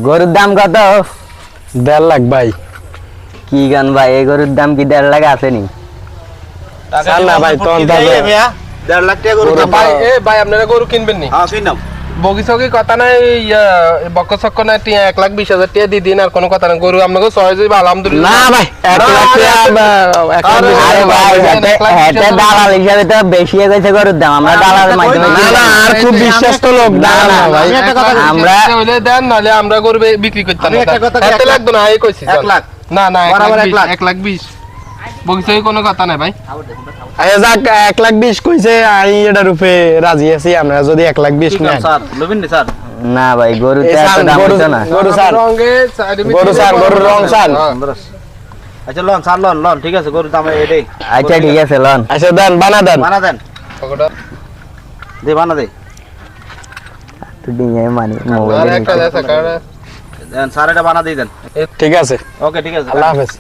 গরুর দাম কত? 1.5 লাখ ভাই। কি গান ভাই, এই গরুর দাম কি 1.5 লাখ আসেনি? চাল না ভাই, তখন তবে 1.5 লাখ টাকা গরু দাম। ভাই এ ভাই আপনারা গরু কিনবেন নি? হ্যাঁ কিনাম। বগিসগি কথা নাই, বক্ক চক্ক নাই, 1,20,000 টাকা দিয়ে দিন, আর কোনো কথা নাই। গরু আপনাকে সহজে আলহামদুলিল্লাহ। না ভাই 1 লাখ টাকা আরে ভাই হেতে দালাল হিসাবে তো বেশি হয়ে গেছে গরুর দাম, আমরা দালালের মাধ্যমে না না, আর খুব বিশ্বস্ত লোক না না না না ভাই। আমরা হইলে দেন, নাহলে আমরা গরু বিক্রি করতাম আমি না। একটা কথা এত লাগতো না, এই কইছি 1 লাখ। না না, বরাবর 1 লাখ। 1,20,000 বগিসগি কোনো কথা নাই ভাই। আচ্ছা যাক, 1,20,000 কইছে, আমি এটার উপরে রাজি আছি। আমরা যদি 1,20,000 নেন, স্যার লবিন নি স্যার। না ভাই গরু এই তো এত সান, দাম গরু হইতো না। গরু সান, রঙে গরু সান, গরুর রং সান। আচ্ছা লন স্যার লন ঠিক আছে গরু দাম এটাই। আচ্ছা ঠিক আছে লন। আচ্ছা দেন, বানা দেন। বানা দেন। দে বানা দে। তুই দিয়ে মানি আর মোবাইল একটা আছে কারণ দেন স্যার এটা বানা দিয়ে দেন। ঠিক আছে, ওকে ঠিক আছে। আল্লাহ হাফেজ।